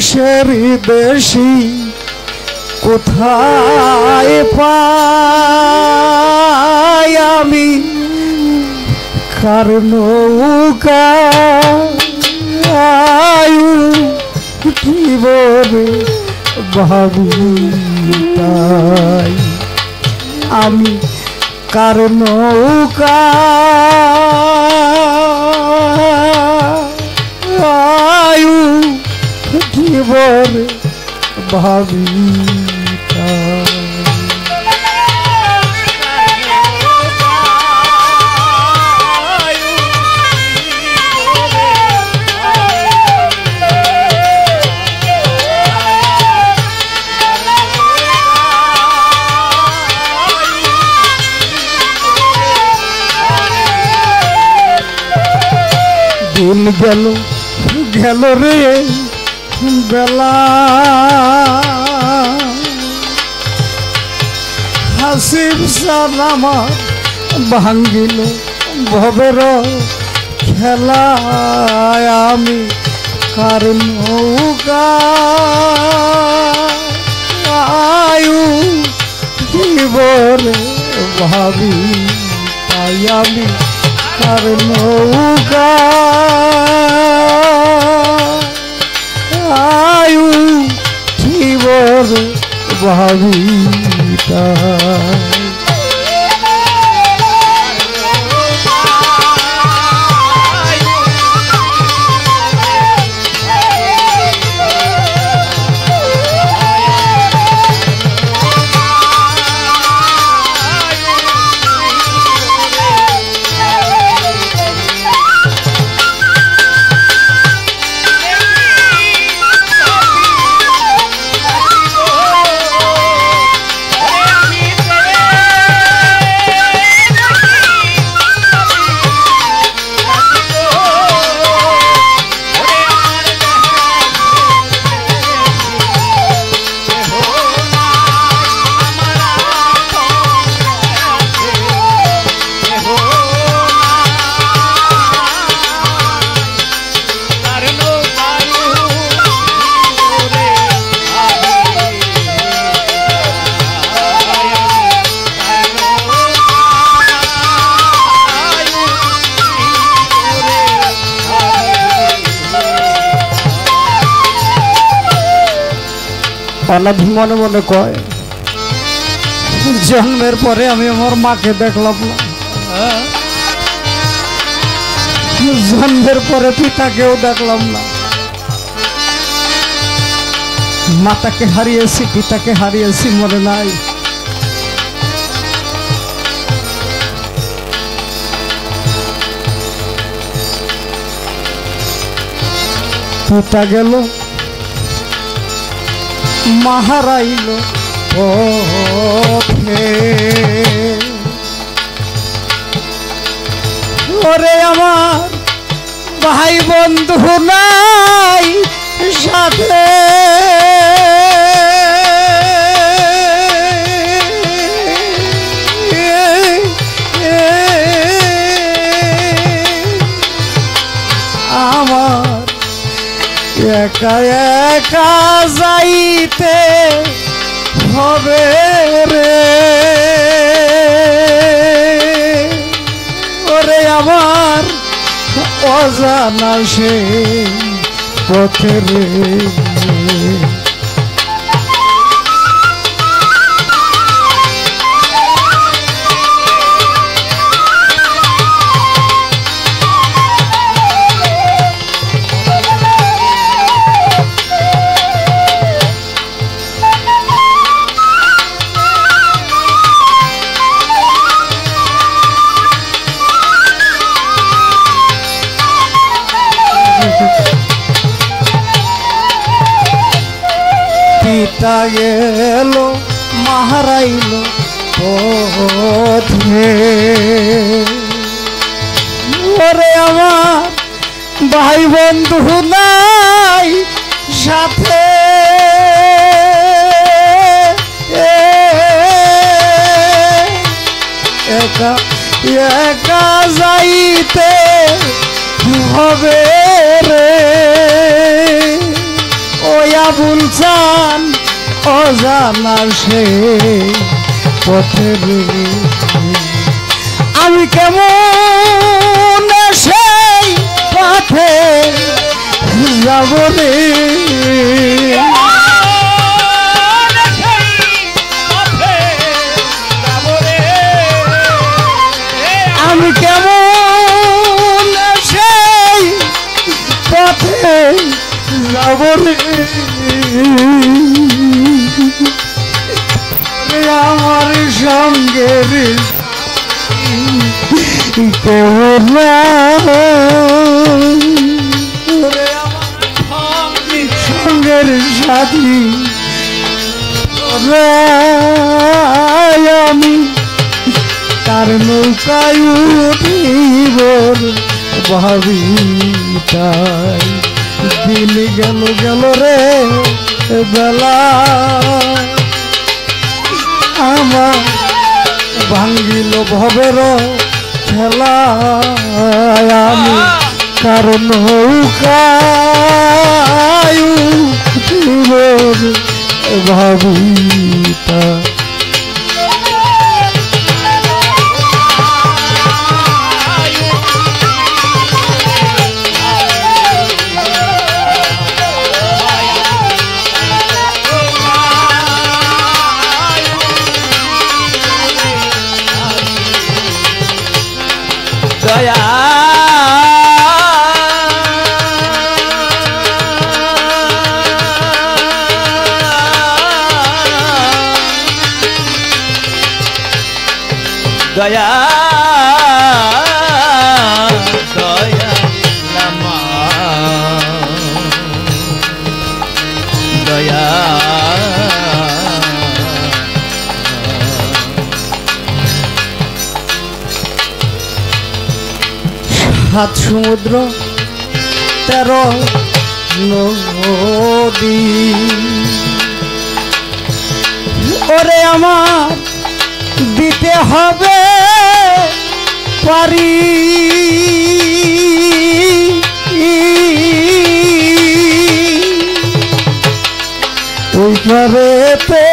দেশের দেশি কোথায় পাই আমি কার নৌকা জীবনে ভাবি তাই আমি কার নৌকা জীবনে ভাবি দিন গেল গেল রে বেলা হাসিব সালামা ভাঙ্গিল ভবের খেলা আমি কার নৌকা আয়ু জীবনে ভাবি তাই আমি কার নৌকা আয়ু জীবনে ভাবি অনাধি মনে মনে কয় জন্মের পরে আমি আমার মাকে দেখলাম না, জন্মের পরে পিতাকেও দেখলাম না। মাতাকে হারিয়েছি, পিতাকে হারিয়েছি, মনে নাই। পিতা গেল, মা হারাইল পথে। ওরে আমার ভাই বন্ধু নাই সাথে, আমার একা একা যাইতে হবে রে। ওরে আমার অজানা সে পথে রে। পিতা গেল, মা হারাইল পথে। ওরে আমার ভাই বন্ধু নাই সাথে, একা একা যাইতে হবে রে। ওই আবুল চান অজানা সে পথের আমি কেমন সেই পথে যাব রে আমি কেমন সেই পথে যাব রে আমার সঙ্গের কেমন সঙ্গের সাথী আমি তার নৌকায় উঠিব ভাবি তাই দিন গেল গেল রে বেলা আমার ভাঙ্গিল ভবের খেলা আমি কারণ নৌকায় উঠিব ভাবি তাই দয়া দয়া নামা দয়া সাত সমুদ্র 13 নদী ওরে আমার দিতে হবে পারি ওই ঘরেতে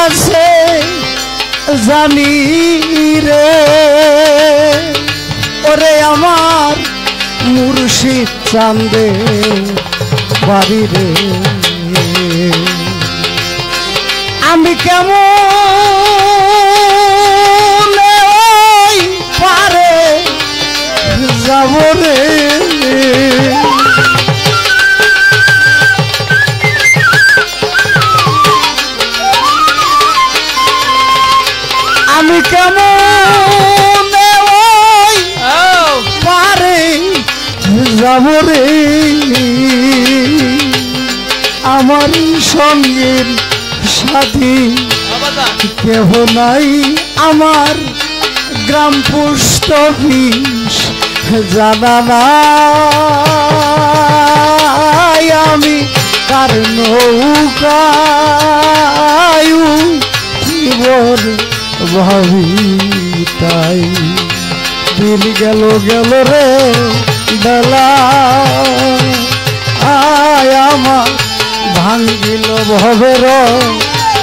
আছে জানি রে ওরে আমার মুর্শিদ চান্দে বাড়ি রে আমি কেমন পারে যাব রে আমি কেমন পারে যাব রে আমার সঙ্গের সাথী কেহ নাই আমার গ্রাম পোস্ট অফিস জানা নাই আমি কার নৌকায় জীবন ভাবি তাই দিন গেল গেল রে বেলা আয় আমার ভাঙ্গিল ভবের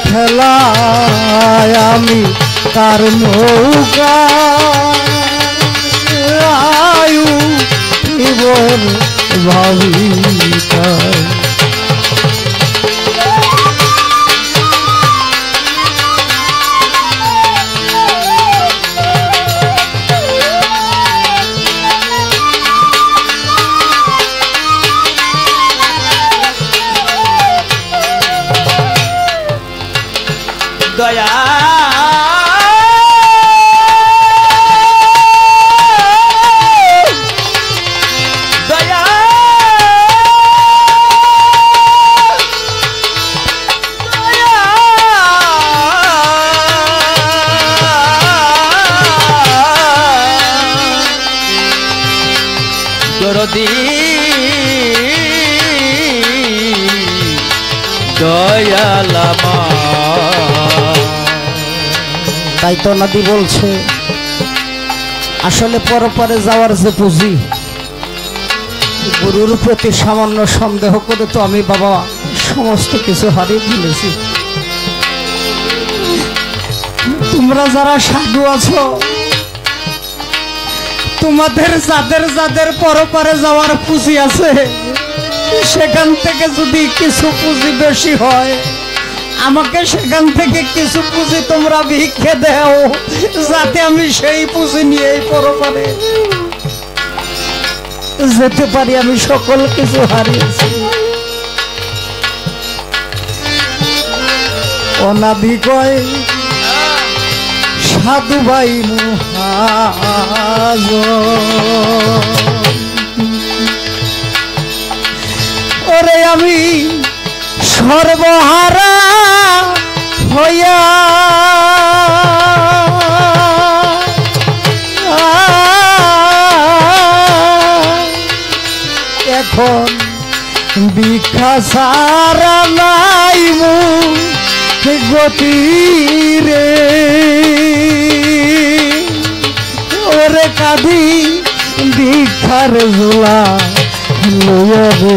খেলা আমি তার নৌকায় জীবন ভাবি তাই দয়া দয়া দরদি দয়ালামা তাই তো নদী বলছে আসলে পরপারে যাওয়ার যে পুঁজি গুরুর প্রতি সামান্য সন্দেহ করে তো আমি বাবা সমস্ত কিছু হারিয়ে ফেলেছি। তোমরা যারা সাধু আছো, তোমাদের যাদের যাদের পরপারে যাওয়ার পুঁজি আছে, সেখান থেকে যদি কিছু পুঁজি বেশি হয়, আমাকে সেখান থেকে কিছু পুঁজি তোমরা ভিক্ষে দাও, যাতে আমি সেই পুঁজি নিয়ে পরপারে যেতে পারি। আমি সকল কিছু হারিয়েছি। অনাদি কয় সাধু ভাই মহাজন, ওরে আমি সর্বহারা হইয়া এখন ভিক্ষা ছাড়া নাই গতি রে, ওরে কাঁদি ভিক্ষার ঝোলা লইয়া রে।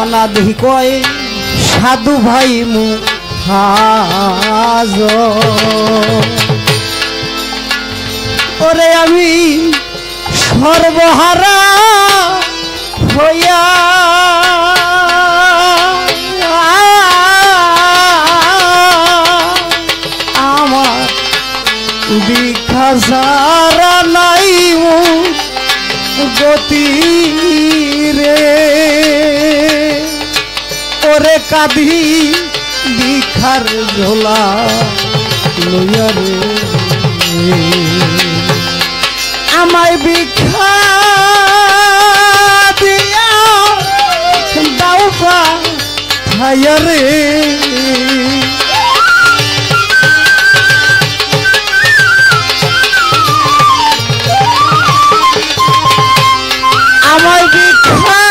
অনাদি কয় সাধু ভাই মহাজন, ওরে আমি সর্বহারা হইয়া আমার ভিক্ষা ছাড়া নাই গতি রে, ওরে কাঁদি ভিক্ষার ঝোলা লইয়া রে। আমায় ভিক্ষা দিয়া দাও পাঠাইয়া রে, আমায় ভিক্ষা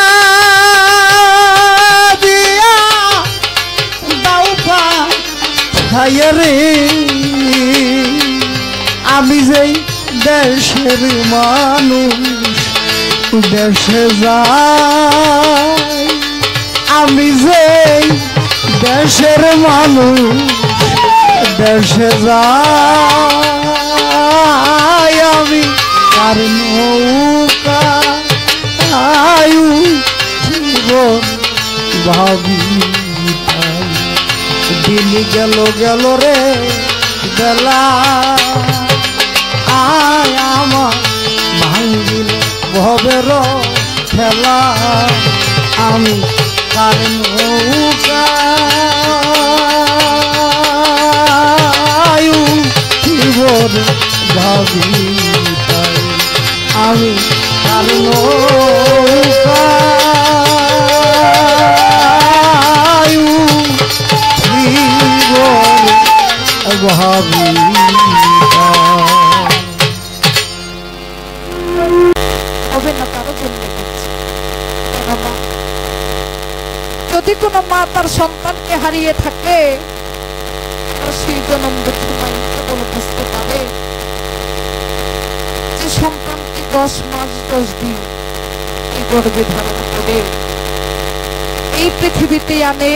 রে। আমি যেই দেশের মানুষ দেশে যাই, আমি যেই দেশের মানুষ দেশে যাই, আমি আর নৌকা আয়ু জীবন ভাবি দিন গেল গেল রে বেলা, আয় আমার ভাঙ্গিল ভবের খেলা, আমি কার নৌকা জীবন ভাবি, আমি কার নৌকা ভাবি। যদি কোনো মা তার সন্তানকে হারিয়ে থাকে, সেই জনম দুঃখ বুঝতে পারে যে সন্তানকে 10 মাস 10 দিন এই গর্ভে ধারণ করে এই পৃথিবীতে আনে,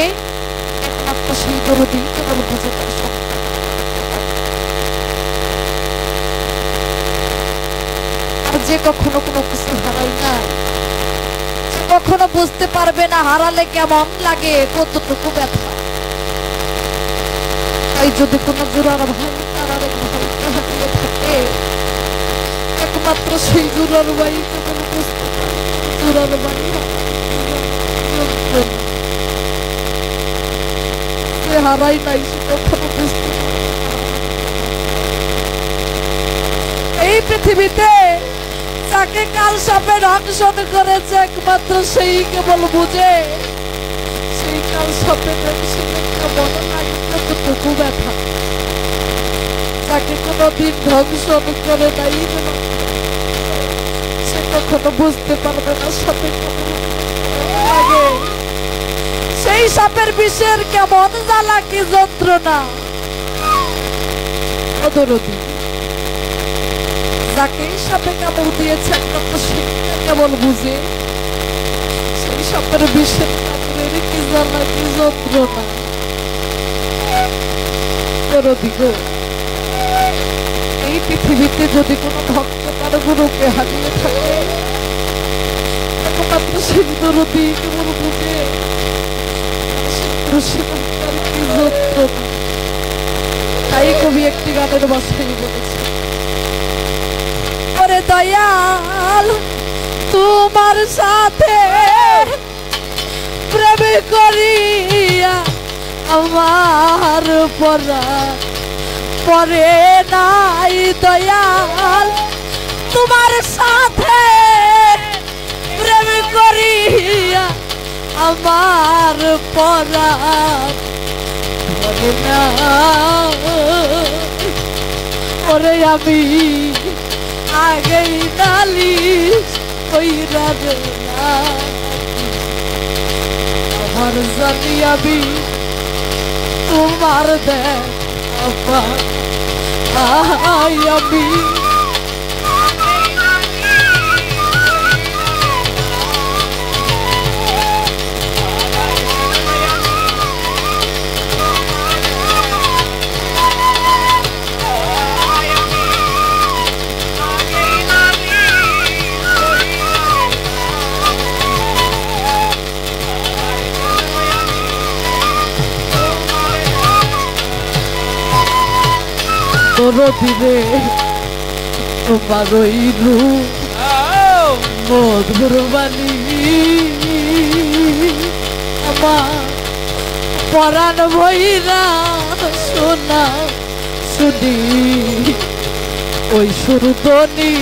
একমাত্র সেই দরদি কেবল বুঝে তার সন্তান। আর যে কখনো কোনো কিছু হারায় না, সে কখনো বুঝতে পারবে না হারালে কেমন লাগে, কতটুকু ব্যথা। তাই যদি কোনো জোড়ার ভাই তার আরেক ভাইকে হারিয়ে থাকে, একমাত্র সেই জোড়ার ভাই কেবল বুঝতে পারে জোড়ার ভাই হারাই নাই, সে কখনো বুঝতে পারে। এই পৃথিবীতে যাকে কাল সাপে দংশন করেছে একমাত্র সেই কেবল বুঝে সেই কাল সাপে দংশনে কেমন লাগে কতটুকু ব্যথা। যাকে কোনোদিন দংশন করে নাই সে কখনো বুঝতে পারবে না সাপে কেমন লাগে, সেই সাপের বিষের কেমন জ্বালা কি যন্ত্রণা। অদরদি যাকে সাপে কামড় দিয়েছে একমাত্র সে কেবল বুঝে সেই সাপের বিষের কামড়ের কি জ্বালা কি যন্ত্রণা। অদরদি গো, এই পৃথিবীতে যদি কোনো ভক্ত তার গুরুকে হারিয়ে থাকে একমাত্র সেই দরদি কেবল বুঝে কি যন্ত্রণা। তাই কবি একটি গানের ভাষায় বলেছে, ওরে দয়াল তোমার সাথে প্রেম করিয়া আমার পরা পরে নাই। দয়াল তোমার সাথে প্রেম করিয়া আমার পরা পরে না। ওরে আমি আগেই নালিশ কইরা রে না, আমার জানি আমি তোমার দেখা আমি দরদিরে তোমার ওই রূপ মধুর বাণী আমার পরাণ ভৈরা শোনা শুনি ওই সুরধ্বনি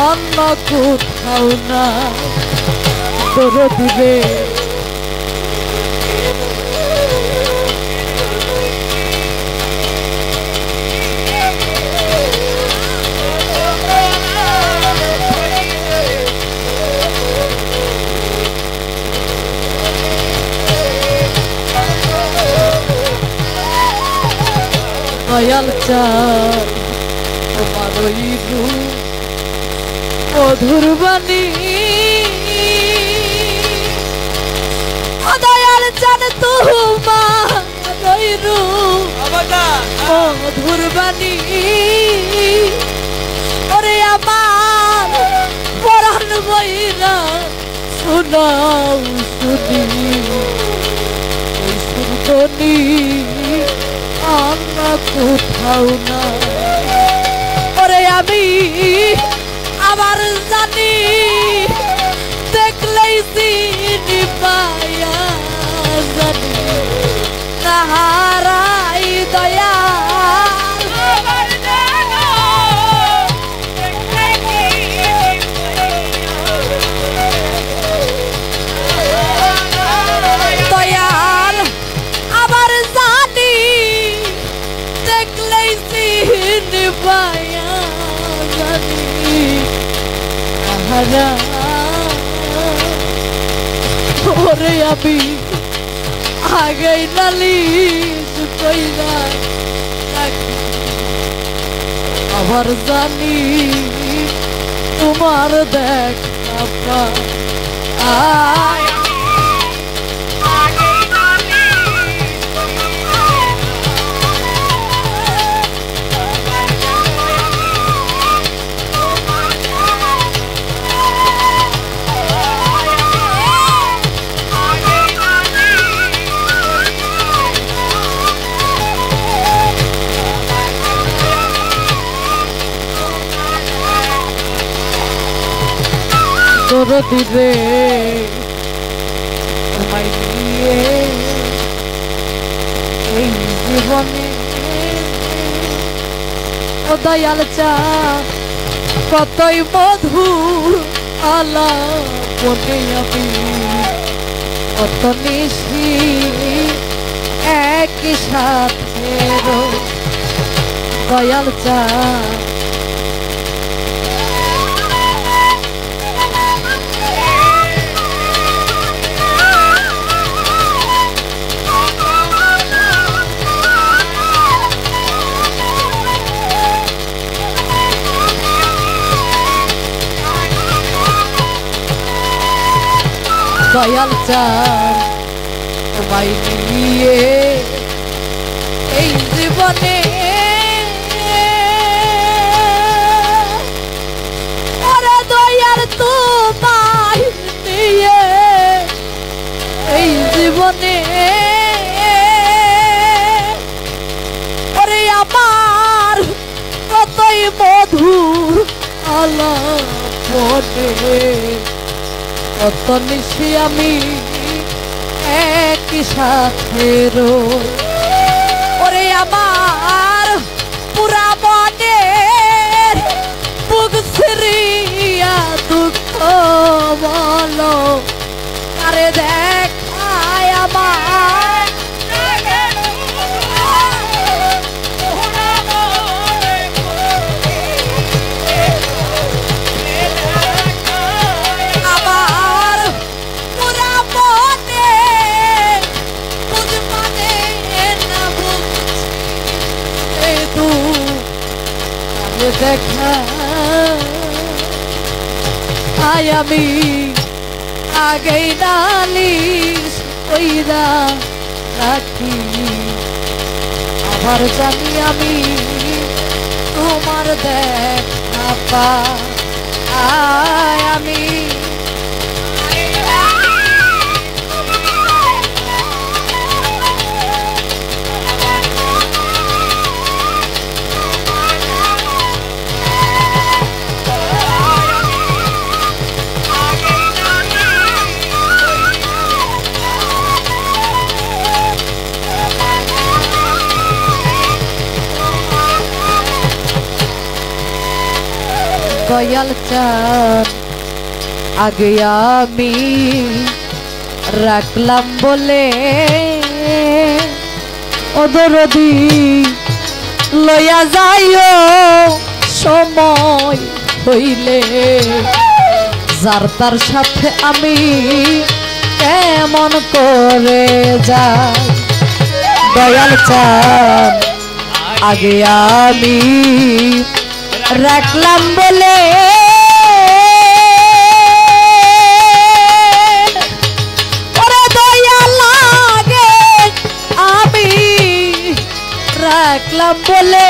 অন্য কোথাও না। দরদিরে দয়াল চাঁদ তোমার ওই রূপ মধুর বাণী দয়াল চাঁদ তোমার ওই রূপ মধুর বাণী ওরে আমার পরাণ বইরা শোনাও শুনি ওই সুরধ্বনি অন্য কোথাও না। ওরে আমি আবার জানি দেখলেই চিনি পায়া জানি তাহারাই দয়া দয়াল আবার জানি দেখলেই চিনি পায়া জানি তাহারা। ওরে আমি আগেই নালিশ কইরা আবার জানি তোমার দেখা আয় দরদিরে তোমায় দিয়ে এই জীবনে ও দয়াল চাঁদ কতই মধুর আলাপনে আমি কত নিশি একই সাথে দয়াল চাঁদ দয়াল চাঁদ তোমায় নিয়ে এই জীবনে ওরে দয়াল তোমায় নিয়ে এই জীবনে ওরে আমার কতই মধুর আলাপনে কত নিশি আমি একই সাথে ওরে আমার পুরা মনের বুক সিরিয়া দুঃখ বলো আরে দেখায় আমার দেখা আয় আমি আগেই নালিশ কইরা রাখি আবার জানি আমি তোমার দেখা পাই আমি দয়াল চাঁদ আগে আমি রাখলাম বলে ওদরদি লইয়া যাইও সময় হইলে যার তার সাথে আমি কেমন করে যাই দয়াল চাঁদ আগে আমি রাখলাম বলে ওরে দয়া লাগে আমি রাখলাম বলে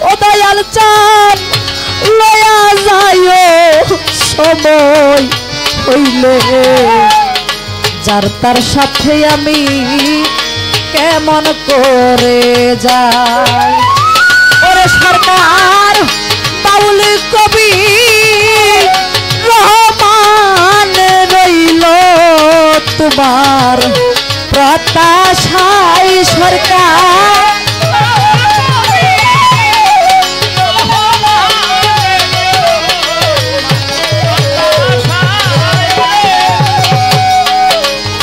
ও দয়াল চাঁদ লয়া যাইও সময় হইলে যার তার সাথে আমি কেমন করে যাই ওরে সরকার বাউল কবি রহমান রইল তোমার প্রত্যাশায় সরকার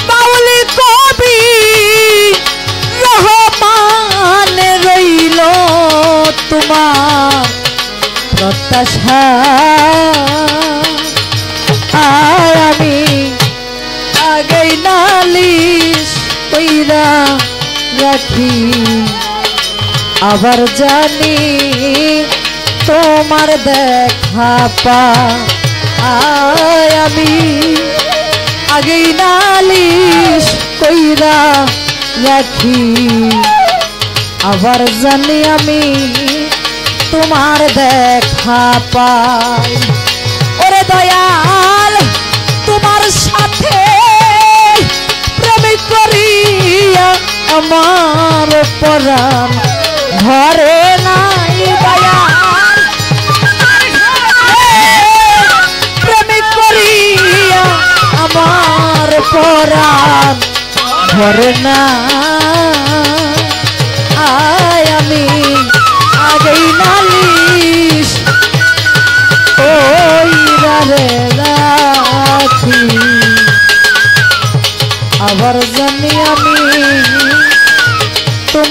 বাউল কবি রহমান রইল তোমার প্রত্যাশা আমি আগেই নালিশ কইরা রাখি আবার জানি তোমার দেখা পাই আমি আগেই নালিশ কইরা রাখি আবার জানি আমি তোমার দেখা পাই ওরে দয়াল তোমার সাথে প্রেম করিয়া আমার পরাণ ঘরে নাই দয়াল প্রেম করিয়া আমার পরাণ ঘরে না আয় আমি আগেই নালিশ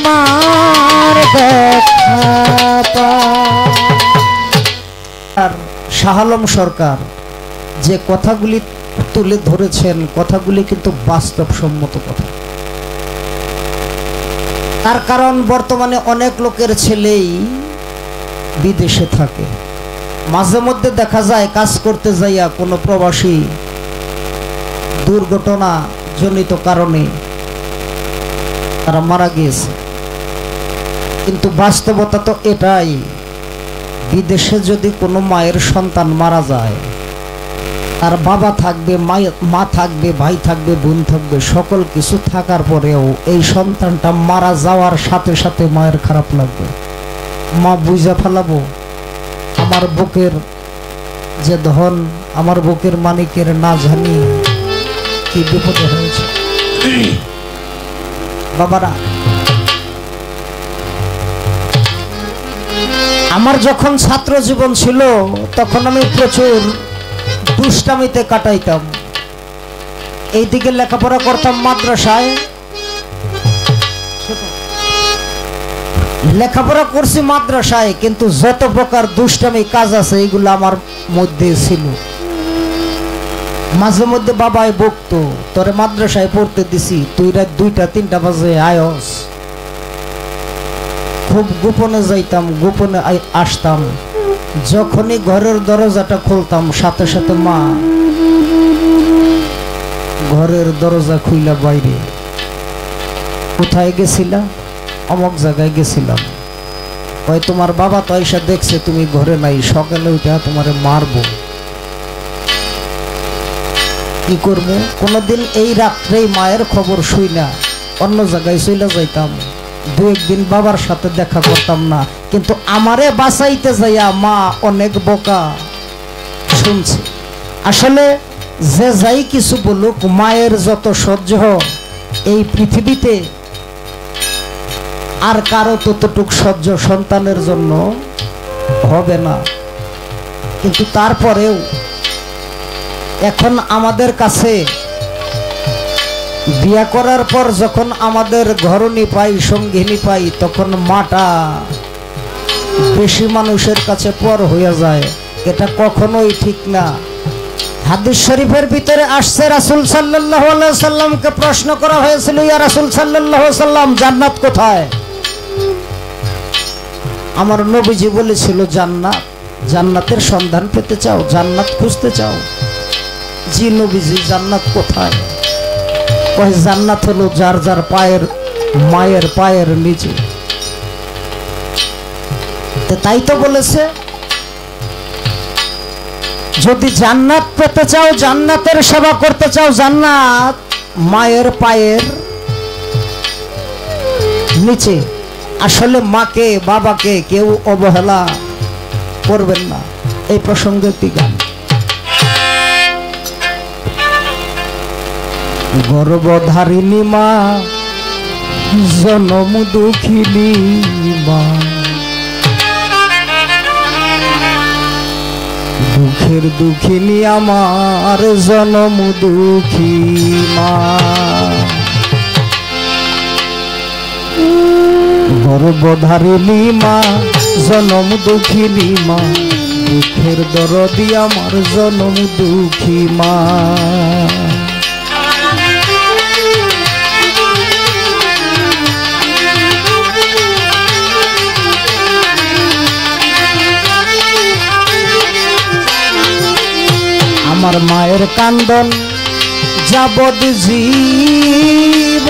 মার দেখা আর শাহ আলম সরকার যে কথাগুলি তুলে ধরেছেন, কথাগুলি কিন্তু বাস্তবসম্মত কথা। তার কারণ বর্তমানে অনেক লোকের ছেলেই বিদেশে থাকে, মাঝে মধ্যে দেখা যায় কাজ করতে যাইয়া কোনো প্রবাসী দুর্ঘটনা জনিত কারণে তারা মারা গিয়েছে। কিন্তু বাস্তবতা তো এটাই, বিদেশে যদি কোনো মায়ের সন্তান মারা যায়, তার বাবা থাকবে, মা থাকবে, ভাই থাকবে, বোন থাকবে, সকল কিছু থাকার পরেও এই সন্তানটা মারা যাওয়ার সাথে সাথে মায়ের খারাপ লাগবে। মা বুঝা ফেলাবো আমার বুকের যে ধন, আমার বুকের মানিকের না জানি কি বিপদে হয়েছে। বাবারা, আমার যখন ছাত্র জীবন ছিল তখন আমি প্রচুর দুষ্টামিতে কাটাইতাম। এইদিকে লেখাপড়া করতাম মাদ্রাসায়, লেখাপড়া করছি মাদ্রাসায়, কিন্তু যত প্রকার দুষ্টামি কাজ আছে এগুলো আমার মধ্যে ছিল। মাঝে মধ্যে বাবাই বকতো, তোরে মাদ্রাসায় পড়তে দিছি, তুই রাত 2টা-3টা বাজে আয়স। খুব গোপনে যাইতাম, গোপনে আসতাম। যখনই ঘরের দরজাটা খুলতাম সাথে সাথে মা ঘরের দরজা খুইলা বাইরে, কোথায় গেছিলা? অমুক জায়গায় গেছিলাম। ওই তোমার বাবা তো এসে দেখছে তুমি ঘরে নাই, সকালে উঠে তোমারে মারবো। কি করবো? কোনোদিন এই রাত্রেই মায়ের খবর শুই না, অন্য জায়গায় চলে যাইতাম। 2-1 দিন বাবার সাথে দেখা করতাম না, কিন্তু আমারে বাঁচাইতে যাইয়া মা অনেক বোকা শুনছে। আসলে যে যাই কিছু বলুক, মায়ের যত সহ্য এই পৃথিবীতে আর কারো ততটুক সহ্য সন্তানের জন্য হবে না। কিন্তু তারপরেও এখন আমাদের কাছে বিয়া করার পর যখন আমাদের ঘরণী পাই, সঙ্গিনী পাই, তখন মাটা বেশি মানুষের কাছে পর হয়ে যায়। এটা কখনোই ঠিক না। হাদিস শরীফের ভিতরে আসছে, রাসূল সাল্লাল্লাহু আলাইহি সাল্লামকে প্রশ্ন করা হয়েছিল, ইয়া রাসূল সাল্লাল্লাহু আলাইহি সাল্লাম, জান্নাত কোথায়? আমার নবীজি বলেছিল, জান্নাত। জান্নাতের সন্ধান পেতে চাও, জান্নাত খুঁজতে চাও? জি নবীজি, জান্নাত কোথায়? ওই জান্নাত হলো যার যার পায়ের, মায়ের পায়ের নিচে। তাই তো বলেছে, যদি জান্নাত পেতে চাও, জান্নাতের সেবা করতে চাও, জান্নাত মায়ের পায়ের নিচে। আসলে মাকে, বাবাকে কেউ অবহেলা করবেন না। এই প্রসঙ্গে একটি গান। গর্ভধারিণী মা, জনম দুঃখিনী মা, দুঃখের দুঃখিনী আমার জনম দুঃখী মা। গর্ভধারিণী মা, জনম দুঃখিনী মা, দুঃখের দরদি আমার জনম দুঃখী মা। আমার মায়ের কান্দন যাবদ জীব,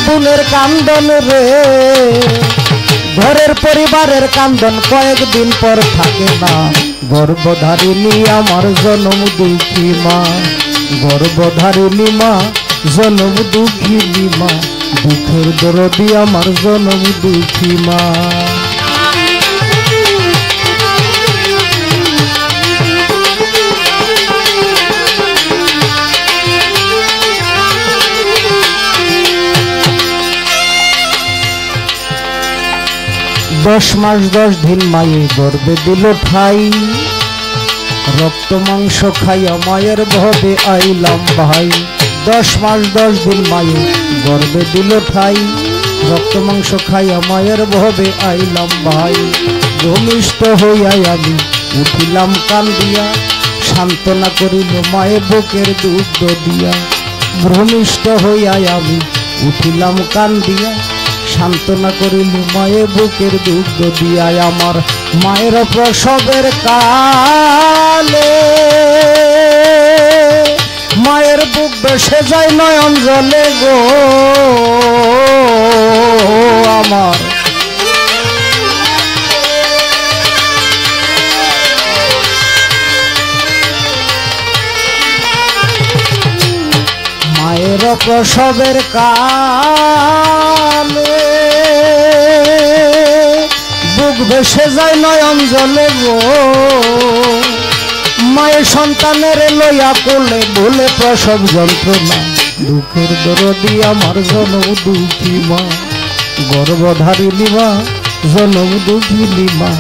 বোনের কান্দন রে, ঘরের পরিবারের কান্দন কয়েকদিন পর থাকে না। গর্ভধারিণী আমার জনম দুঃখী মা, গর্ভধারিণী মা, জনম দুঃখিনী মা, দুঃখের দরদি আমার জনম দুঃখী মা। মাস 10 দিন মায়ে গর্ভে দিল ঠাই, রক্ত মাংস খাইয়া মায়ের ভবে আইলাম ভাই। 10 মাস 10 দিন মায়ে গর্ভে দিল ঠাই, রক্ত মাংস খাইয়া মায়ের ভবে আইলাম ভাই। ভূমিষ্ঠ হইয়াই আমি উঠিলাম কান্দিয়া, সান্ত্বনা করিল মায়ে বুকের দুগ্ধ দিয়া। ভূমিষ্ঠ হইয়াই আমি উঠিলাম কান্দিয়া, সান্ত্বনা করিল মায়ে বুকের দুগ্ধ দিয়া। আমার মায়ের প্রসবের কালে মায়ের বুক বেসে যায় নয়ন জলে গো আমার। মায়ের প্রসবের কালে বুক ভেসে যায় নয়ন জলে গো, মায়ের সন্তানের লইয়া কোলে ভুলে প্রসব যন্ত্রণা। দুঃখের দরদি আমার জনম দুঃখী মা, গর্ভধারিণী মা জনম দুঃখিনী মা।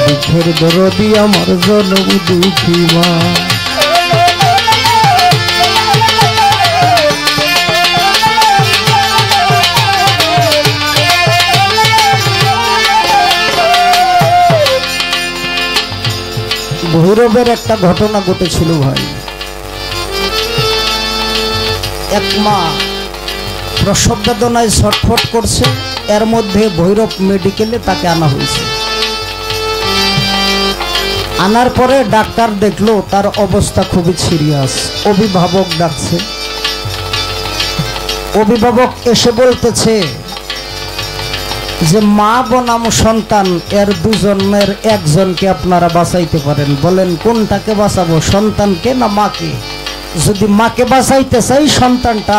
দুঃখের দরদি আমার জনম দুঃখী মা। ভৈরবের একটা ঘটনা ঘটেছিল ভাই। এক মা প্রসব বেদনায় ছটফট করছে, এর মধ্যে ভৈরব মেডিকেলে তাকে আনা হয়েছে। আনার পরে ডাক্তার দেখলো তার অবস্থা খুবই সিরিয়াস। অভিভাবক ডাকছে, অভিভাবক এসে বলতেছে যে মা বনাম সন্তান এর দুজনের একজনকে আপনারা বাঁচাইতে পারেন, বলেন কোনটাকে বাঁচাবো, সন্তানকে না মাকে? যদি মাকে বাঁচাইতে চাই সন্তানটা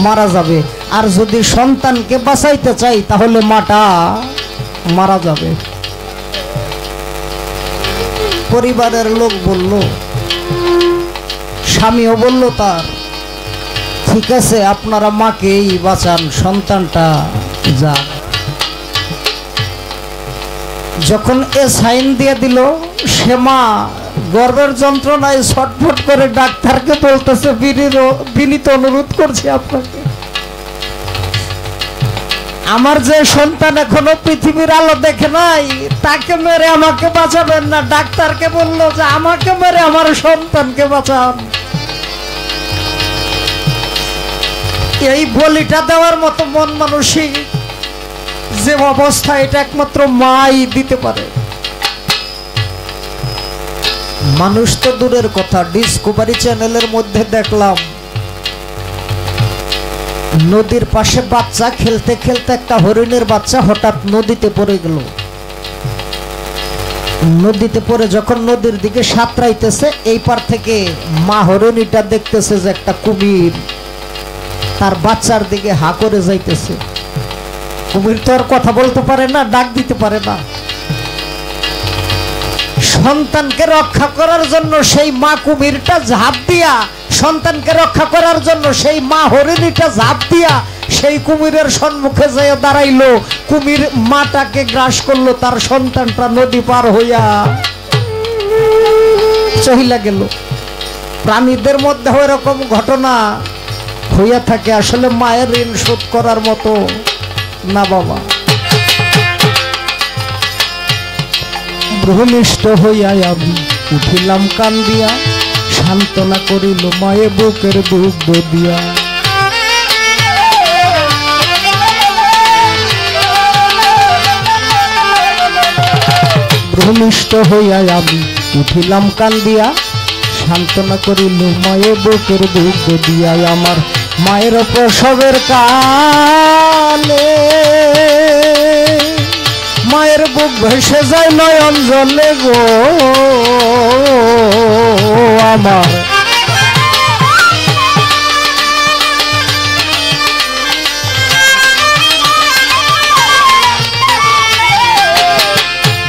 মারা যাবে, আর যদি সন্তানকে বাঁচাইতে চাই তাহলে মাটা মারা যাবে। পরিবারের লোক বলল, স্বামীও বলল তার, ঠিক আছে আপনারা মাকেই বাঁচান, সন্তানটা যা। যখন এ সাইন দিয়ে দিল, সে মা গর্ভের যন্ত্রণায় ছটফট করে ডাক্তারকে বলতেছে, বিনীত অনুরোধ করছি আপনাকে, আমার যে সন্তান এখনো পৃথিবীর আলো দেখে নাই তাকে মেরে আমাকে বাঁচাবেন না। ডাক্তারকে বললো যে আমাকে মেরে আমার সন্তানকে বাঁচান। এই বলিটা দেওয়ার মতো মন মানসিক যে অবস্থা, এটা একমাত্র মাই দিতে পারে। মানুষ তো দূরের কথা, ডিসকভারি চ্যানেলের মধ্যে দেখলাম নদীর পাশে বাচ্চা খেলতে খেলতে একটা হরিণের বাচ্চা হঠাৎ নদীতে পড়ে গেল। নদীতে পড়ে যখন নদীর দিকে সাঁতরাইতেছে, এই পার থেকে মা হরিণীটা দেখতেছে যে একটা কুমির তার বাচ্চার দিকে হা করে যাইতেছে। কুমির তো আর কথা বলতে পারে না, ডাক দিতে পারে না। সন্তানকে রক্ষা করার জন্য সেই মা কুমিরটা ঝাঁপ দিয়া, সন্তানকে রক্ষা করার জন্য সেই মা হরিণীটা ঝাঁপ দিয়া সেই কুমিরের সম্মুখে যেয়ে দাঁড়াইলো। কুমির মাটাকে গ্রাস করলো, তার সন্তানটা নদী পার হইয়া চহিলা গেল। প্রাণীদের মধ্যে এরকম ঘটনা হইয়া থাকে, আসলে মায়ের ঋণ শোধ করার মতো না বাবা। ভূমিষ্ঠ হইয়া আমি উঠিলাম কান্দিয়া, সান্ত্বনা করিল মায়ে বুকের দুগ্ধ দিয়া। ভূমিষ্ঠ হইয়া আমি উঠিলাম কান্দিয়া, সান্ত্বনা করিল মায়ে বুকের দুগ্ধ দিয়া। আমার মায়ের প্রসবের কালে মায়ের বুক ভেসে যায় নয়ন জলে গো আমার।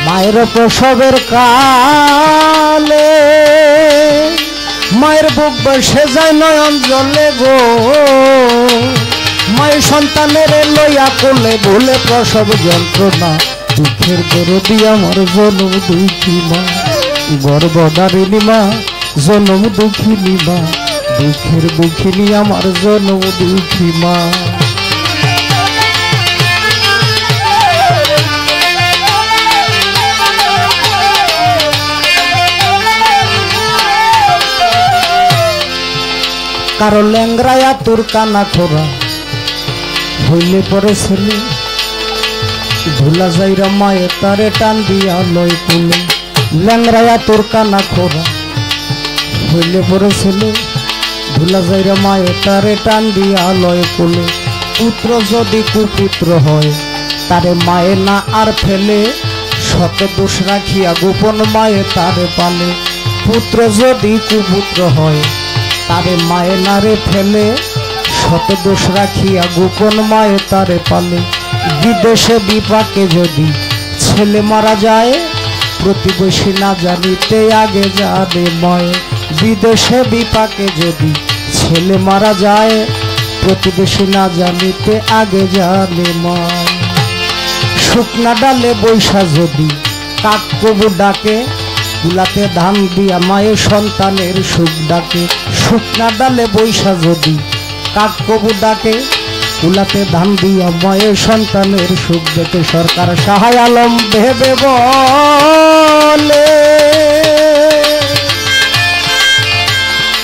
মায়ের প্রসবের কালে মায়ের বুক ভেসে যায় নয়ন জলে গো, মায়ের সন্তানের লইয়া কোলে ভুলে প্রসব যন্ত্রণা। দুঃখের দরদি আমার জনম দুঃখী মা, গর্ভধারিণী মা, জনম দুঃখিনী মা, দুঃখের দুঃখিনী আমার জনম দুঃখী মা। কারো ল্যাংরায়া তোর কানা খোরা হইলে পরে ছেলে, ভুলা যাইরা মায়ে তারে টান দিয়া লয় কুলে। ল্যাংরায়া তোর কানা খোরা হইলে পরে ছেলে, ভুলা যাইরা মায়ে তারে টান দিয়া লয় কুলে। পুত্র যদি কুপুত্র হয় তারে মায়ে না আর ফেলে, শত দোষ রাখিয়া গোপন মায়ে তারে পালে। পুত্র যদি কুপুত্র হয় তারে মায়ে না রে ফেলে, শত দোষ রাখিয়া গোপন মায়ে তারে পালে। বিদেশে বিপাকে যদি ছেলে মারা যায়, প্রতিবেশী না জানিতে আগে যাবে ময়। বিদেশে বিপাকে যদি ছেলে মারা যায়, প্রতিবেশী না জানিতে আগে যাবে ময়। শুকনা ডালে বৈশা যদি কাক কবু ডাকে, কুলাতে ধান দিয়া মায়ের সন্তানের সুখ ডাকে। শুকনা ডালে বৈশা যদি কাক কবু ডাকে, কুলাতে ধান দিয়া মায়ের সন্তানের সুখ দেখে। সরকার শাহ আলম ভেবে বলে,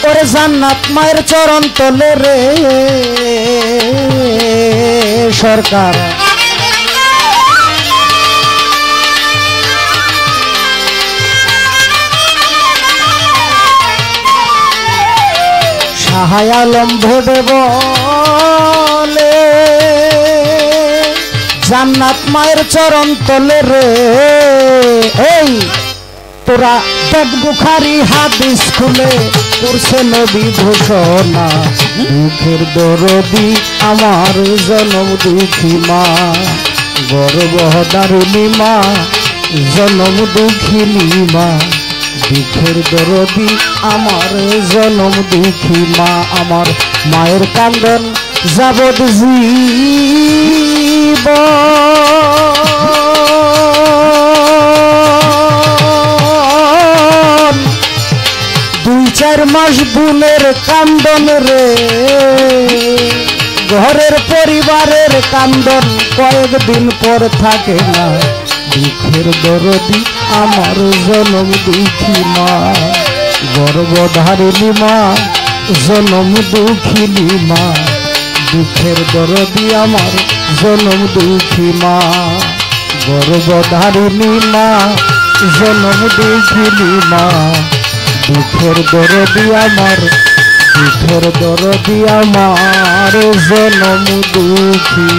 ওরে জান্নাত মায়ের চরণ তলে রে। সরকার শাহ আলম ভেবে বলে, জান্নাত মায়ের চরণ তলে রে। এই তোরা দেখ বুখারী হাদিস খুলে করছে নবী ঘোষণা, দুঃখের দরদি আমার জনম দুঃখী মা, গর্ভধারিণী মা, জনম দুঃখিনী মা, দুঃখের দরদি আমার জনম দুঃখী মা। আমার মায়ের কান্দন যাবৎ জীবন, 2-4 মাস বুনের কান্দন রে। ঘরের পরিবারের কান্দন কয়েকদিন পর থাকে না, দুঃখের দরদি আমার জনম দুঃখী মা, গর্ভধারিণী মা, জনম দুঃখিনী মা, দুঃখের দরদি আমার জনম দুঃখী মা, গর্ভধারিণী মা, জনম দুঃখিনী মা, দুঃখের দরদি আমার, দুঃখের দরদি আমার জনম দুঃখী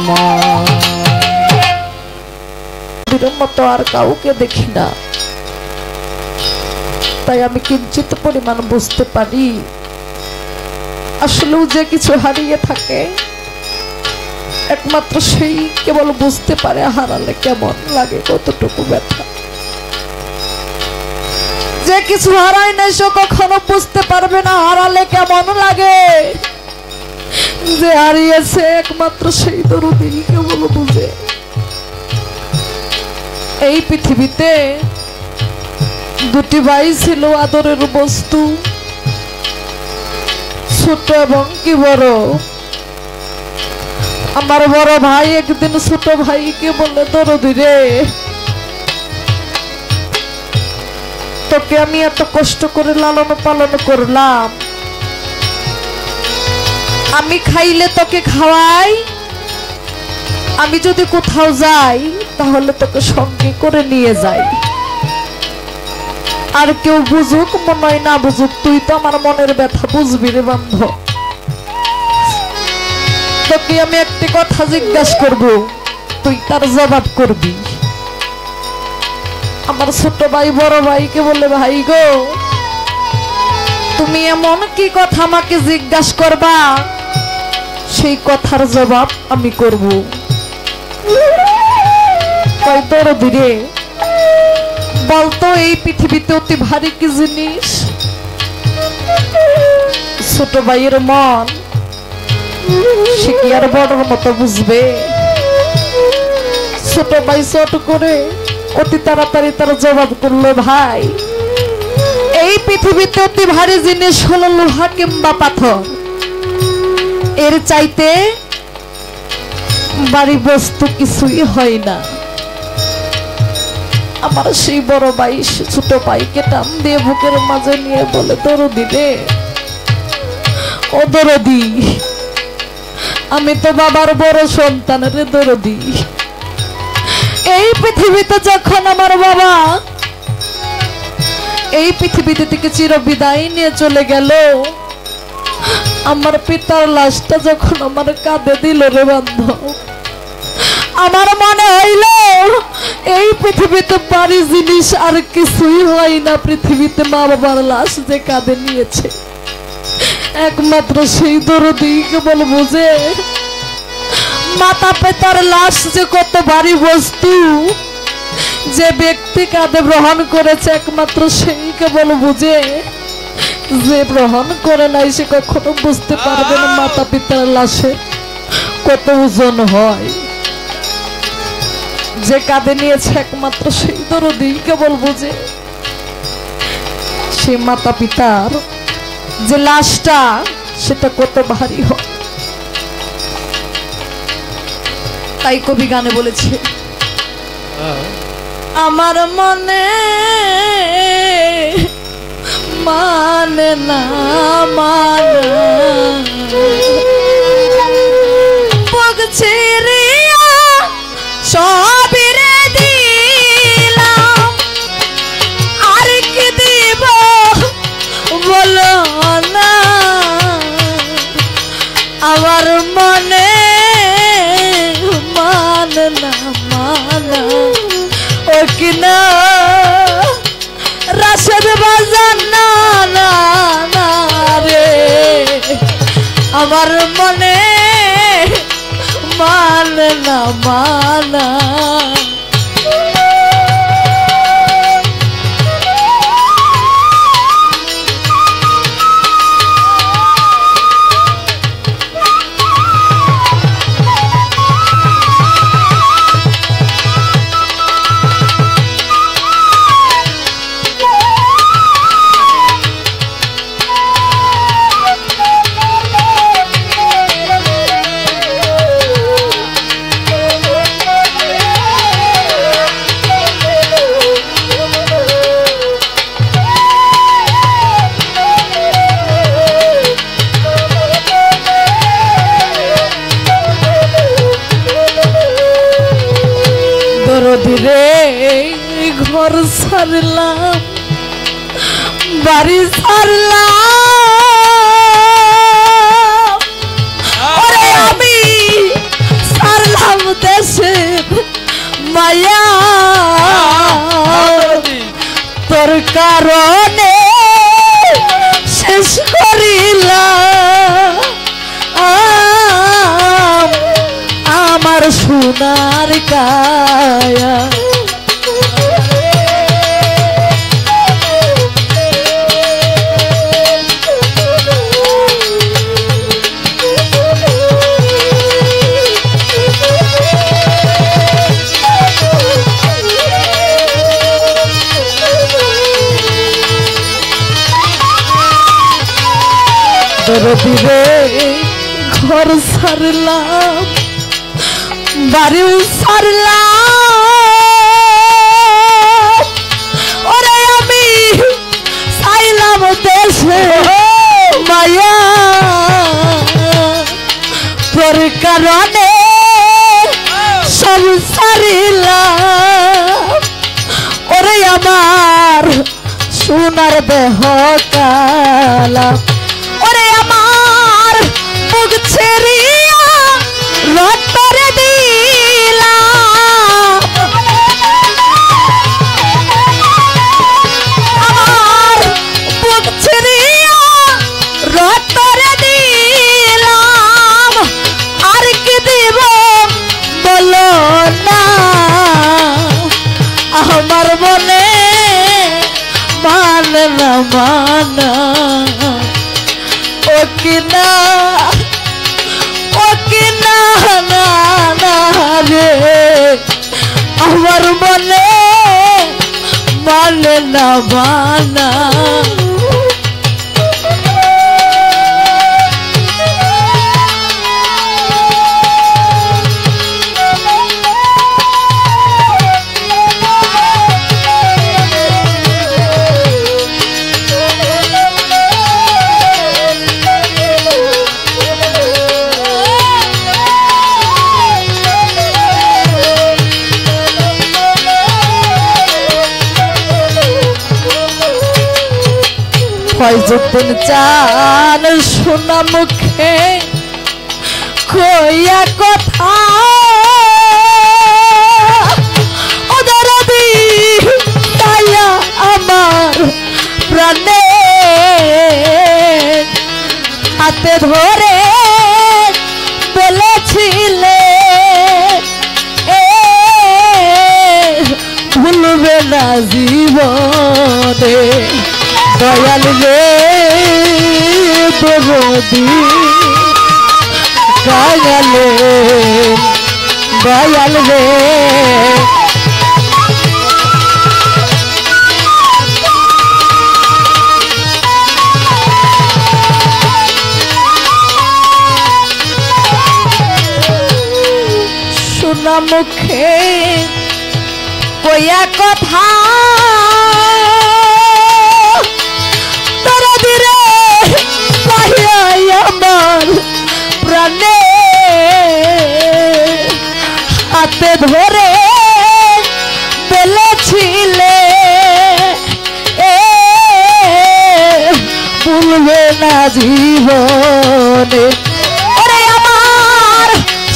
মা। মতো আর কাউকে দেখি না, তাই আমি কিঞ্চিত পরিমাণ বুঝতে পারি আসলেও যে কিছু হারিয়ে থাকে একমাত্র সেই কেবল বুঝতে পারে হারালে কেমন লাগে, কতটুকু ব্যথা। যে কিছু হারায় নাই সে কখনো বুঝতে পারবে না হারালে কেমন লাগে। যে হারিয়েছে একমাত্র সেই দরদি কেবল বুঝে। এই পৃথিবীতে দুটি ভাই ছিল আদরের বস্তু, ছোট এবং কি বড়। আমার বড় ভাই একদিন ছোট ভাইকে বলে, দরদি রে, তোকে আমি এত কষ্ট করে লালন পালন করলাম, আমি খাইলে তোকে খাওয়াই, আমি যদি কোথাও যাই তাহলে তোকে সঙ্গে করে নিয়ে যাই। আর কেউ বুঝুক মনে হয় না বুঝুক, তুই তো আমার মনের ব্যথা বুঝবি রে বান্ধব। তোকে আমি একটি কথা জিজ্ঞাসা করব, তুই তার জবাব করবি। আমার ছোট ভাই বড় ভাইকে বলে, ভাই গো, তুমি এমন কি কথা আমাকে জিজ্ঞাসা করবা, সেই কথার জবাব আমি করব। কয় দরদি রে, বলতো এই পৃথিবীতে অতি ভারী কি জিনিস? ছোট ভাইয়ের মন সে কি আর বড়র মতো বুঝবে? ছোট ভাই ছোট করে অতি তাড়াতাড়ি তার জবাব করলো, ভাই এই পৃথিবীতে অতি ভারী জিনিস হলো লোহা কিংবা পাথর, এর চাইতে ভারী বস্তু কিছুই হয় না। আমার সেই বড় ভাই ছোট ভাইকে টান দিয়ে বুকের মাঝে নিয়ে বলে, দরদি রে, ও দরদি, আমি তো বাবার বড় সন্তান রে দরদি। এই পৃথিবীতে যখন আমার বাবা এই পৃথিবীতে থেকে চির বিদায় নিয়ে চলে গেল, আমার পিতার লাশটা যখন আমার কাঁধে দিল রে বান্ধব, আমার মনে হইল এই পৃথিবীতে ভারী জিনিস আর কিছুই হয় না। পৃথিবীতে মা বাবার লাশ যে কাঁধে নিয়েছে, একমাত্র সেই দরদি কেবল বুঝে মাতা পিতার লাশ যে কত ভারী বস্তু। যে ব্যক্তি কাঁধে গ্রহণ করেছে একমাত্র সেই কেবল বুঝে, যে গ্রহণ করে নাই সে কখনো বুঝতে পারবে না মাতা পিতার লাশে কত ওজন হয়। যে কাঁধে নিয়েছে একমাত্র সেই দরদি কেবল বুঝে সেই মাতা পিতার যে লাশটা সেটা কত ভারী হয়। তাই কবি গানে বলেছে, আমার মনে মানে না পগছে রে সবিরে দিলাম, আর কি দিব বলো না, আমার মনে মানে না ও কিনা রাশেদ বাজান না রে, আমার মনে মানে না রে, ঘর ছাড়লাম বাড়ি ছাড়লাম, ওরে আমি ছাড়লাম দেশের মায়া, তোর কারণে শেষ করিলাম আমার সোনার কায়া। দরদি রে, ঘর ছাড়লাম বাড়ি ছাড়লাম, ওরে আমি চাইলাম দেশে মায়া, তোর কারণে সব ছাড়িলাম, ওরে আমার সোনার দেহ কালা, ওরে আমার বুক ছেড়িয়া রক্তরে দিলাম, আমার বুক ছেড়িয়া রক্তরে দিলাম, আর কি দিব বলো না, আমার মনে মানে না ও কিনা রে, আমার মনে মানে না মানা ফয়জুদ্দিন চান শোনা মুখে কইয়া কথা ওদের দয়া আমার প্রাণে হাতে ধরে বলেছিলে ভুলবে না জীবনে দয়াল রে দেবদি দয়ালে দয়াল রে শোনা মুখে কইয়া কথা আমার প্রাণে হাতে ধরে বলেছিলে ভুলবে না জীবনে ওরে আমার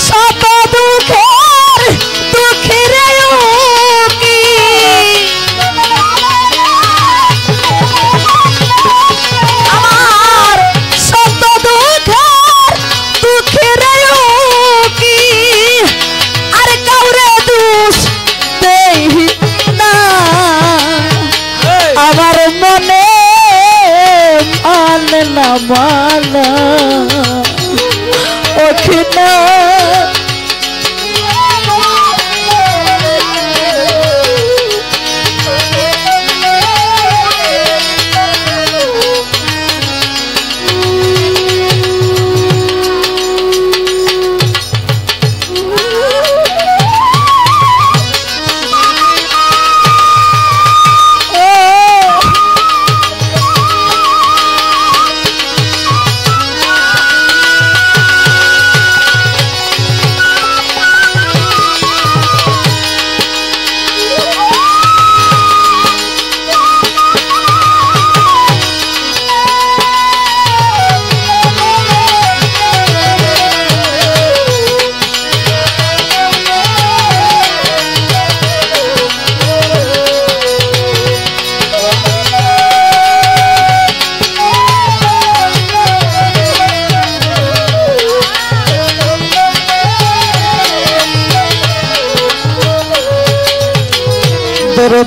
শত দুঃখের দুঃখের কি না মানা ওঠিনা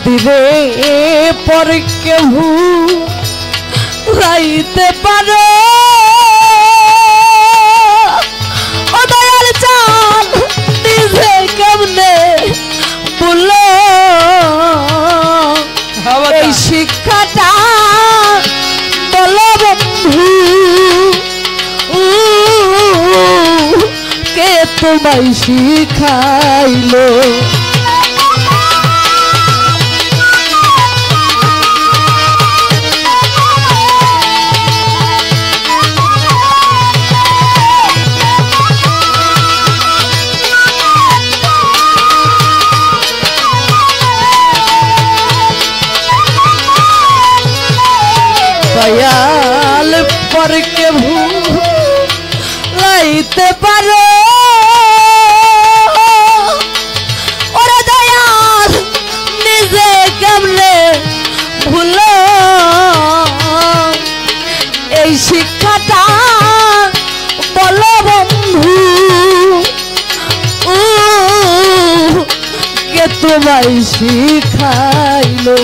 দিবে পর কেউ রাইতে পারো ও দয়াল চান নিজে কেমনে বলো এই শিক্ষাটা বলো বন্ধু কে তোমায় শিখাইলো দয়াল পরকে ভুলাইতে পারো ওরে দয়াল নিজে কেমনে ভুলো এই শিক্ষাটা বলো বন্ধু কে তোমায় শিখাইলো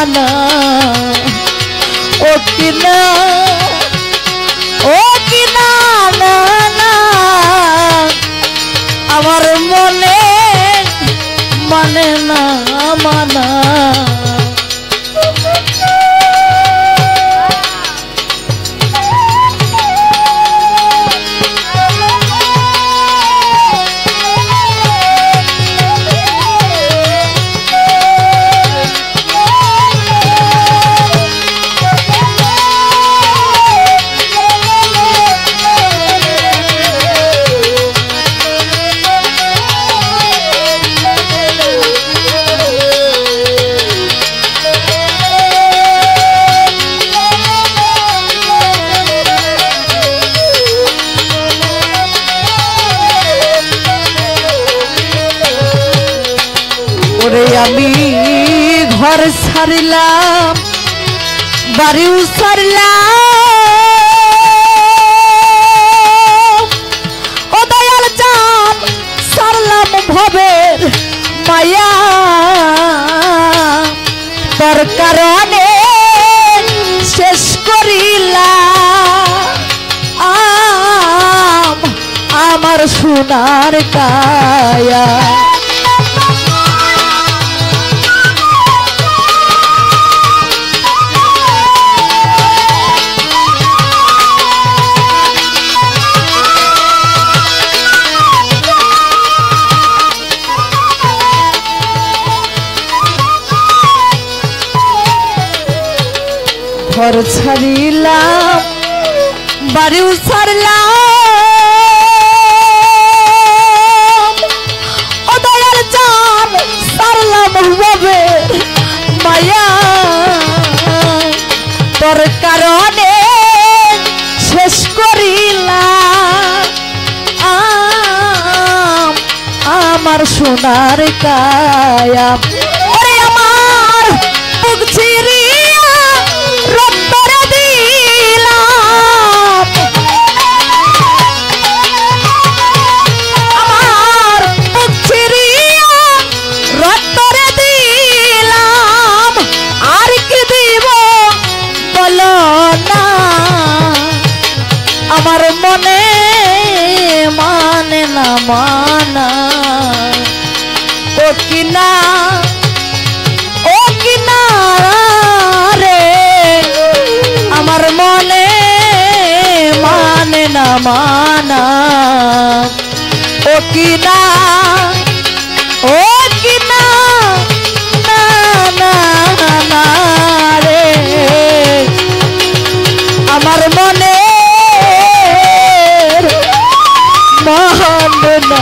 মানা ও কিনা ও কিনা না না আমার মনে মানে না মানা আমি ঘর ছাড়িলাম বাড়িও ছাড়িলাম ও দয়াল চাঁদ ছাড়লাম ভবের মায়া তোর কারণে শেষ করিলাম আমার সোনার কায়া ঘর ছাড়িলাম বাড়িও ছাড়লাম ও দয়াল চাঁদ ছাড়লাম হবে মায়া তোর কারণে শেষ করিলাম আমার সোনার কায়া ওরে আমার বুক ছিড়িয়া রক্তরে দিলাম আমার বুক ছিড়িয়া রক্তরে দিলাম আর কি দিব বলো না আমার মনে মানে না মানা ও কিনা রে আমার মনে মানে না মানা ও কিনা না না না রে আমার মনে মানে না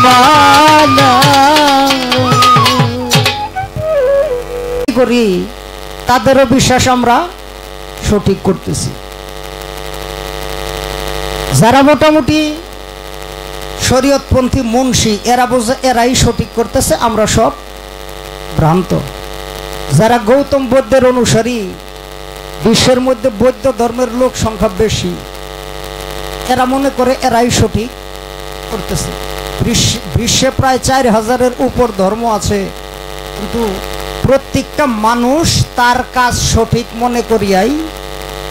মানা করি তাদেরও বিশ্বাস আমরা সঠিক করতেছি যারা মোটামুটি শরীয়তপন্থী মুন্সি এরা বোঝে এরাই সঠিক করতেছে আমরা সব ভ্রান্ত যারা গৌতম বৌদ্ধের অনুসারী বিশ্বের মধ্যে বৌদ্ধ ধর্মের লোক সংখ্যা বেশি এরা মনে করে এরাই সঠিক করতেছে বিশ্বে প্রায় 4000-এর উপর ধর্ম আছে কিন্তু প্রত্যেকটা মানুষ তার কাজ সঠিক মনে করিয়াই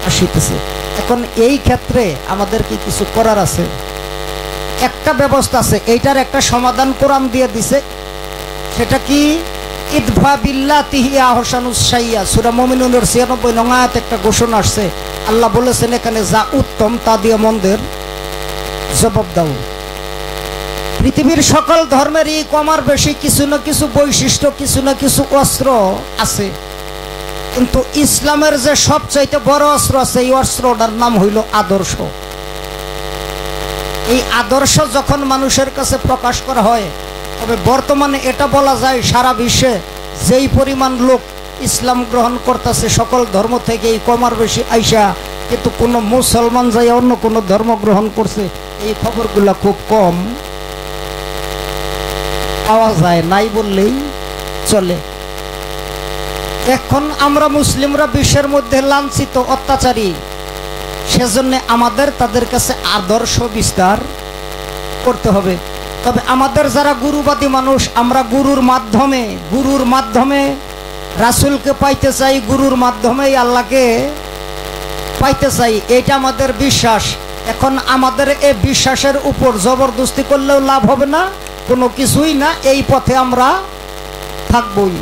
আসিতেছে এখন এই ক্ষেত্রে আমাদের কি কিছু করার আছে একটা ব্যবস্থা আছে এইটার একটা সমাধান কোরআন দিয়ে দিছে সেটা কি ইদফা বিল্লাতিহি আহসানুস সাইয়্যা সূরা মুমিনুনের 96 নং আয়াতে একটা ঘোষণা আসছে আল্লাহ বলেছেন এখানে যা উত্তম তা দিয়ে মন্দের জবাব দাও পৃথিবীর সকল ধর্মেরই কমার বেশি কিছু না কিছু বৈশিষ্ট্য কিছু না কিছু অস্ত্র আছে কিন্তু ইসলামের যে সবচাইতে বড় অস্ত্র আছে এই অস্ত্রটার নাম হইল আদর্শ এই আদর্শ যখন মানুষের কাছে প্রকাশ করা হয় তবে বর্তমানে এটা বলা যায় সারা বিশ্বে যেই পরিমাণ লোক ইসলাম গ্রহণ করতেছে সকল ধর্ম থেকে এই কমার বেশি আইসা কিন্তু কোনো মুসলমান যাই অন্য কোনো ধর্ম গ্রহণ করছে এই খবরগুলা খুব কম পাওয়া যায় নাই বললেই চলে এখন আমরা মুসলিমরা বিশ্বের মধ্যে লাঞ্ছিত অত্যাচারী সেজন্য আমাদের তাদের কাছে আদর্শ বিস্তার করতে হবে তবে আমাদের যারা গুরুবাদী মানুষ আমরা গুরুর মাধ্যমে রাসূলকে পাইতে চাই, গুরুর মাধ্যমেই আল্লাহকে পাইতে চাই, এটা আমাদের বিশ্বাস। এখন আমাদের এই বিশ্বাসের উপর জবরদস্তি করলেও লাভ হবে না, কোনো কিছুই না, এই পথে আমরা থাকবই।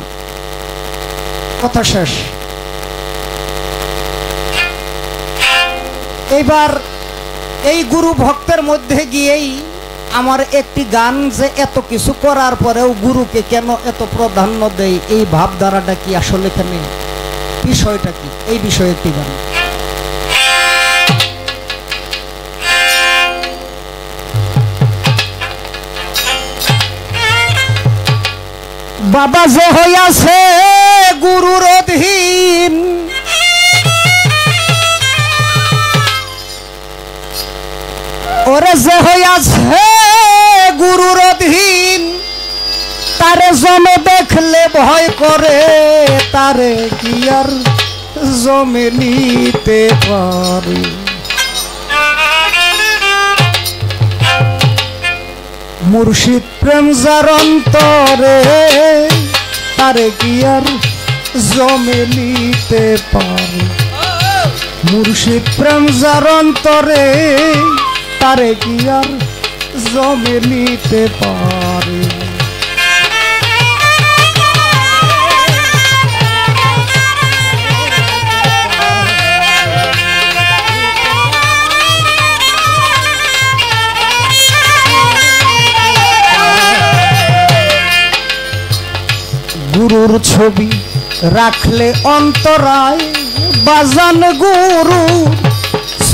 কথা শেষ। এইবার এই গুরু ভক্তের মধ্যে গিয়েই আমার একটি গান, যে এত কিছু করার পরেও গুরুকে কেন এত প্রাধান্য দেয়, এই ভাবধারাটা কি আসলে এখানে বিষয়টা কি, এই বিষয়ে একটি গান। বাবা যে হইয়াছে গুরুর অধীন, ওরে যে হইয়াছে গুরুর অধীন, তারে জমে দেখলে ভয় করে, তারে কি আর জমে নিতে পারে। মুর্শিদ প্রেম যার অন্তরে, তারে কি আর জমে নিতে পারে। মুর্শিদ প্রেম যার অন্তরে, তারে কি আর জমে নিতে পারে। গুরুর ছবি রাখলে অন্তরায়, বাজান গুরু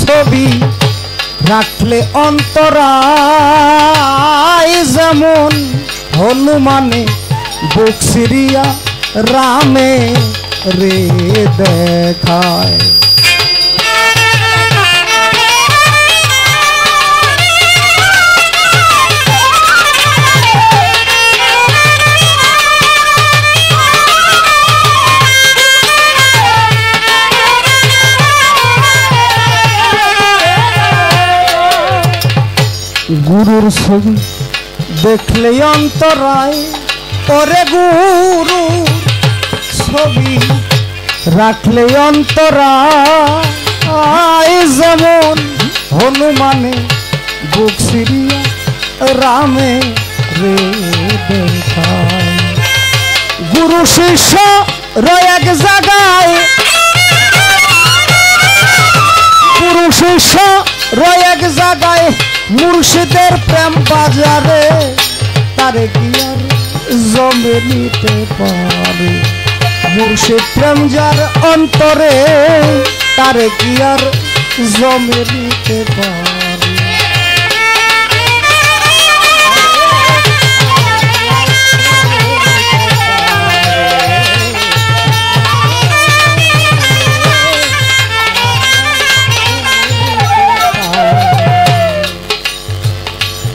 ছবি রাখলে অন্তরায়, যেমন হনুমানে বুক সিরিয়া রামে রে দেখায়। গুরুর ছবি দেখলে অন্তরায়, ওরে গুরু ছবি রাখলে অন্তরায়, যেমন হনুমানে বুক সিরিয়া রামে রে দেখায়। গুরু শিষ্য রয় এক জায়গায়, গুরু শিষ্য রয় এক জায়গায়, মুর্শিদের প্রেম বাজারে, তারে কি আর জমে নিতে পারে। মুর্শিদ প্রেম যার অন্তরে, তারে কি আর জমে নিতে পারে।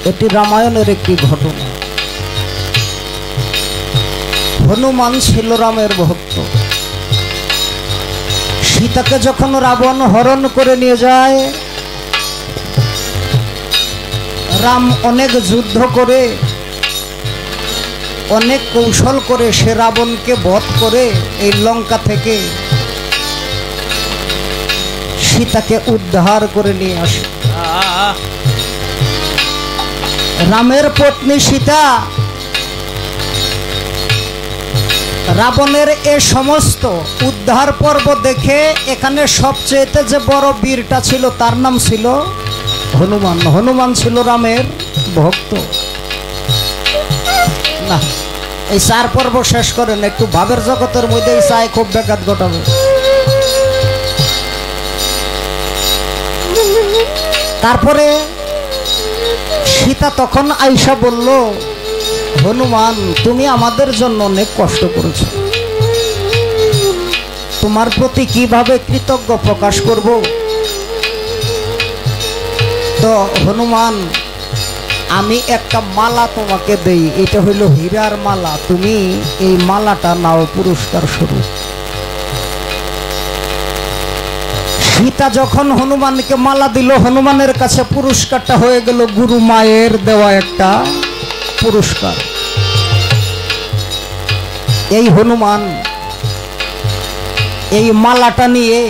এটি রামায়ণের একটি ঘটনা। হনুমান ছিল রামের ভক্ত। সীতাকে যখন রাবণ হরণ করে নিয়ে যায়, রাম অনেক যুদ্ধ করে, অনেক কৌশল করে সে রাবণকে বধ করে এই লঙ্কা থেকে সীতাকে উদ্ধার করে নিয়ে আসে। রামের পত্নী সীতা রাবণের এ সমস্ত উদ্ধার পর্ব দেখে, এখানে সবচেয়ে যে বড় বীরটা ছিল তার নাম ছিল হনুমান। হনুমান ছিল রামের ভক্ত। না, এই 4 পর্ব শেষ করেন, একটু ভাবের জগতের মধ্যে এই চায় খুব ব্যাঘাত ঘটাবে। তারপরে সীতা তখন আইসা বলল, হনুমান তুমি আমাদের জন্য অনেক কষ্ট করেছো, তোমার প্রতি কিভাবে কৃতজ্ঞ প্রকাশ করব। তো হনুমান, আমি একটা মালা তোমাকে দেই, এটা হইল হীরার মালা, তুমি এই মালাটা নাও পুরস্কার স্বরূপ। সীতা যখন হনুমানকে মালা দিল, হনুমানের কাছে পুরস্কারটা হয়ে গেল গুরু মায়ের দেওয়া একটা পুরস্কার। এই হনুমান এই মালাটা নিয়ে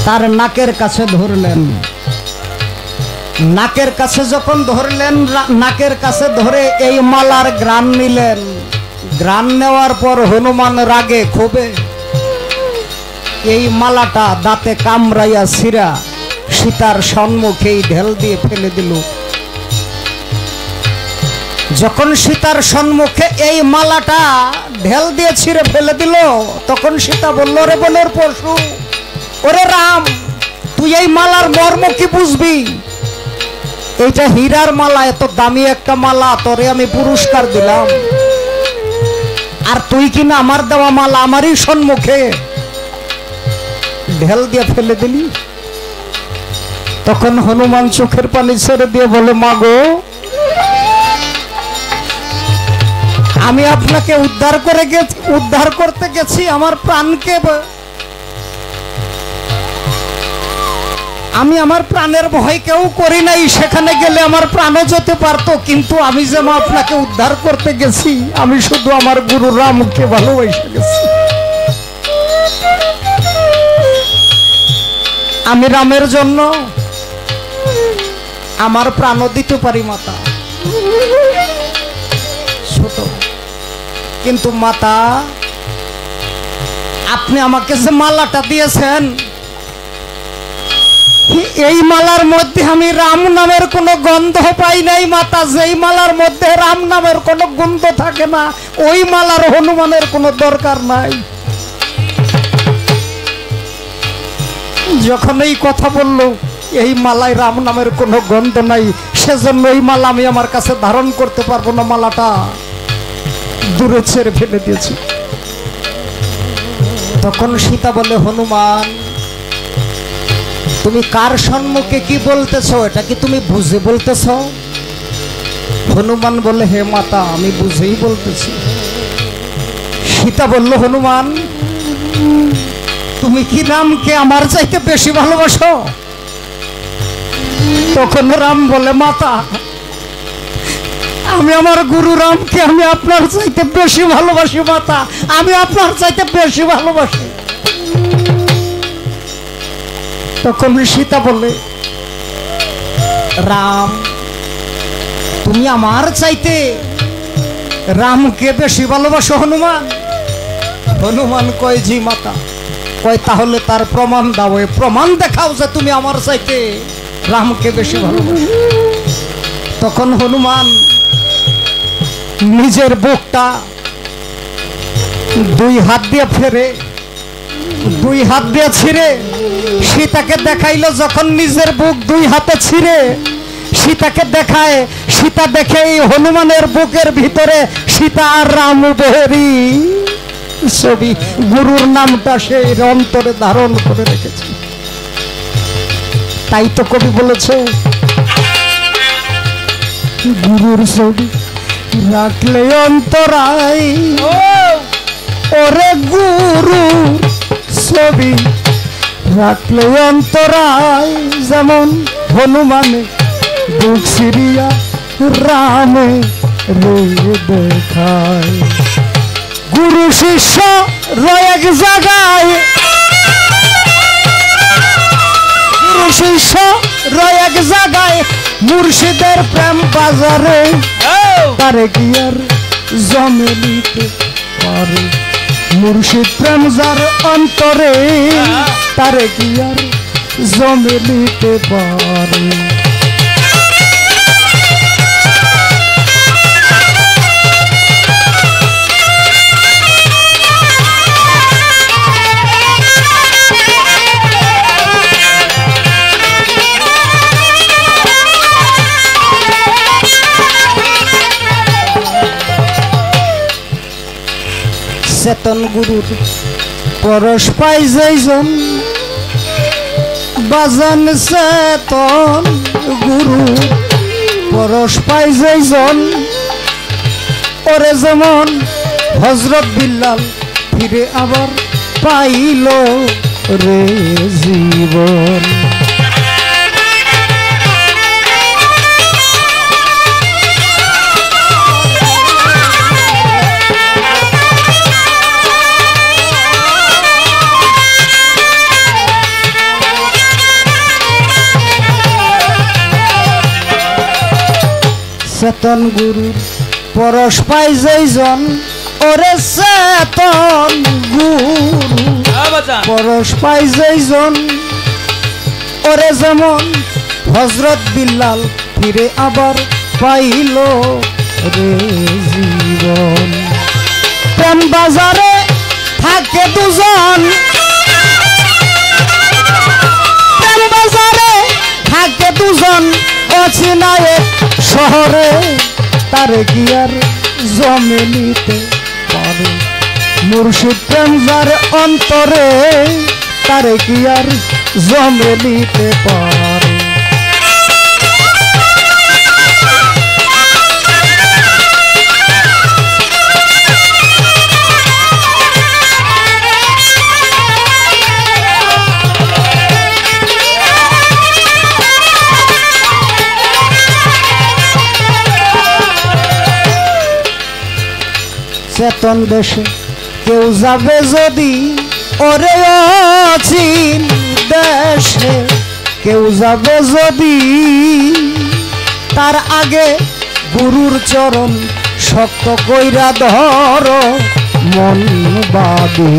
তার নাকের কাছে ধরলেন। নাকের কাছে যখন ধরলেন, নাকের কাছে ধরে এই মালার ঘ্রাণ নিলেন। ঘ্রাণ নেওয়ার পর হনুমান রাগে ক্ষোভে এই মালাটা দাঁতে কামড়াইয়া ছিঁড়া সীতার সম্মুখেই ঢেল দিয়ে ফেলে দিল। যখন সীতার সম্মুখে এই মালাটা ঢেল দিয়ে ছিঁড়ে ফেলে দিল, তখন সীতা বলল, রে বনের পশু, ওরে রাম, তুই এই মালার মর্ম কি বুঝবি? এইটা হীরার মালা, এত দামি একটা মালা, তোরে আমি পুরস্কার দিলাম, আর তুই কিনা আমার দেওয়া মালা আমারই সম্মুখে ঢেল দিয়ে ফেলে দিলি। তখন হনুমান চোখের পানি ছেড়ে দিয়ে বলে, মাগো, আমি আপনাকে উদ্ধার করতে গেছি আমার প্রাণকে, আমি আমার প্রাণের ভয় কেউ করি নাই, সেখানে গেলে আমার প্রাণও যেতে পারতো, কিন্তু আমি যে মা আপনাকে উদ্ধার করতে গেছি, আমি শুধু আমার গুরু রামকে ভালোবেসে গেছি। আমি রামের জন্য আমার প্রাণও দিতে পারি মাতা, ছোট, কিন্তু মাতা আপনি আমাকে যে মালাটা দিয়েছেন, এই মালার মধ্যে আমি রাম নামের কোনো গন্ধ পাই নাই মাতা। যেই মালার মধ্যে রাম নামের কোনো গন্ধ থাকে না, ওই মালার হনুমানের কোনো দরকার নাই। যখন এই কথা বলল, এই মালায় রাম নামের কোনো গন্ধ নাই, সেজন্য এই মালা আমি আমার কাছে ধারণ করতে পারবো না, মালাটা দূরে ছেড়ে ফেলে দিয়েছি। তখন সীতা বলে, হনুমান, তুমি কার সম্মুখে কি বলতেছো? এটা কি তুমি বুঝে বলতেছ? হনুমান বলে, হে মাতা, আমি বুঝেই বলতেছি। সীতা বলল, হনুমান, তুমি কি রামকে আমার চাইতে বেশি ভালোবাসো? তখন রাম বলে, মাতা, আমি আমার গুরু রামকে আমি আপনার চাইতে বেশি ভালোবাসি মাতা, আমি আপনার চাইতে বেশি ভালোবাসি। তখন সীতা বলে, রাম, তুমি আমার চাইতে রামকে বেশি ভালোবাসো হনুমান? হনুমান কয়, জি মাতা। কয়, তাহলে তার প্রমাণ দাও, প্রমাণ দেখাও যে তুমি আমার চাইতে রামকে বেশি ভালোবাসো। তখন হনুমান নিজের বুকটা দুই হাত দিয়ে ফেরে, দুই হাত দিয়ে ছিঁড়ে সীতাকে দেখাইলো। যখন নিজের বুক দুই হাতে ছিঁড়ে সীতাকে দেখায়, সীতা দেখে এই হনুমানের বুকের ভিতরে সীতা আর রাম উভয়েরই ছবি। গুরুর নামটা সেই অন্তরে ধারণ করে রেখেছে। তাই তো কবি বলেছে, গুরুর ছবি রাখলে অন্তরাই, ওরে গুরু ছবি রাখলে অন্তরাই, যেমন হনুমানে বুক সিরিয়া রামে রে দেখায়। গুরু শিষ্য রয় এক জায়গায়, গুরু শিষ্য রয় এক জায়গায়, মুর্শিদের প্রেম বাজারে তারে কি আর জমে নিতে পারে? মুর্শিদ প্রেম যার অন্তরে তারে কি আর জমে নিতে পারে? চেতন গুরুর পরশ পাই যেইজন, বাজান চেতন গুরু পরশ পাই যেইজন, ওরে যেমন হযরত বিল্লাল ফিরে আবার পাইল রে জীবন। চেতন গুরুর পরশ পাই যেইজন ওরে চেতন গুরু পরশ পাই যেইজন ওরে যেমন হযরত বিল্লাল ফিরে আবার পাইল রে জীবন। প্রেম বাজারে থাকে দুজন, প্রেম বাজারে থাকে দুজন, অচেনা এক শহরে তারে কি আর জমে নিতে পারে। মুর্শিদ প্রেম যার অন্তরে তারে কি আর জমে নিতে পারে। চেতন দেশে কেউ যাবে যদি ওরে অচিন দেশে কেউ যাবে যদি তার আগে গুরুর চরণ শক্ত কইরা ধর মন বাদী।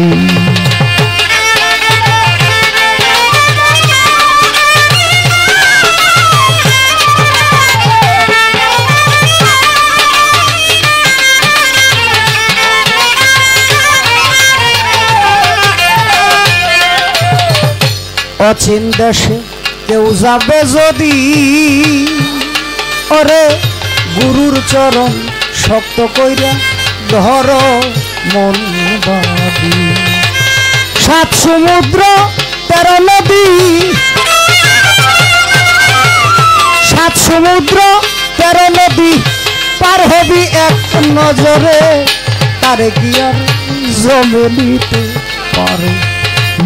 অচিন দেশে কেউ যাবে যদি ওরে গুরুর চরণ শক্ত কইরা ধর মন বাদী। সাত সমুদ্র 13 নদী, সাত সমুদ্র 13 নদী পার হবি এক নজরে তারে কি আর জমে নিতে পারে।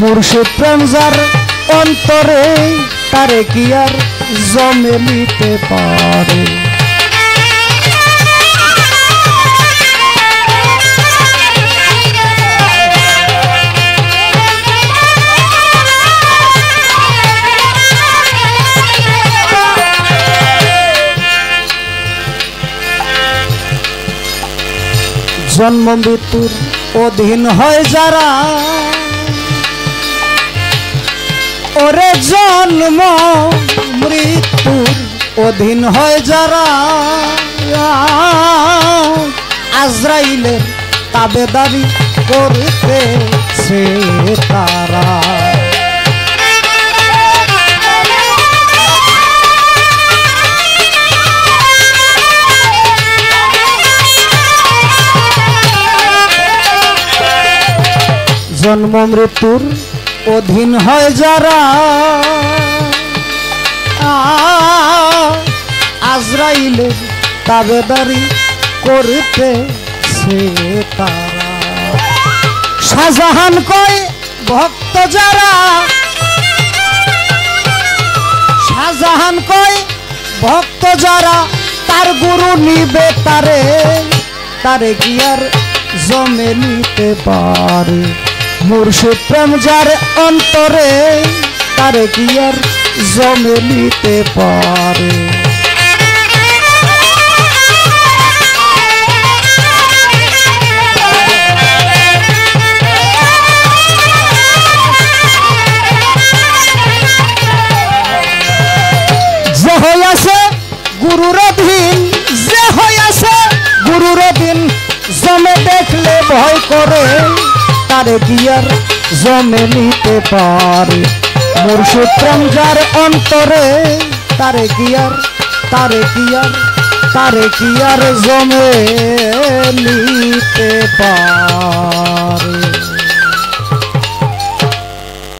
মুর্শিদ প্রেম যার অন্তরে তারে কি আর জমে নিতে পারে। জন্ম মৃত্যুর অধীন হয় যারা ওরে জন্ম মৃত্যুর অধীন হয় যারা আজরাইলের তাবেদারি করতেছে তারা। জন্ম মৃত্যুর অধীন হয় যারা আজরাইলের তাবেদারি করতেছে তারা। শাহজাহান কয় ভক্ত যারা, শাহজাহান কয় ভক্ত যারা তার গুরু নিবে তারে তারে কি আর জমে নিতে পারে। মুর্শিদ প্রেম যার অন্তরে তারে কি আর জমে নিতে পারে। যে হইয়াছে গুরুর অধীন, যে হইয়াছে গুরুর অধীন জমে দেখলে ভয় করে তারে কি আর জমে নিতে পারে। মুর্শিদ প্রেম যার অন্তরে তারে কি আর জমে নিতে পারে।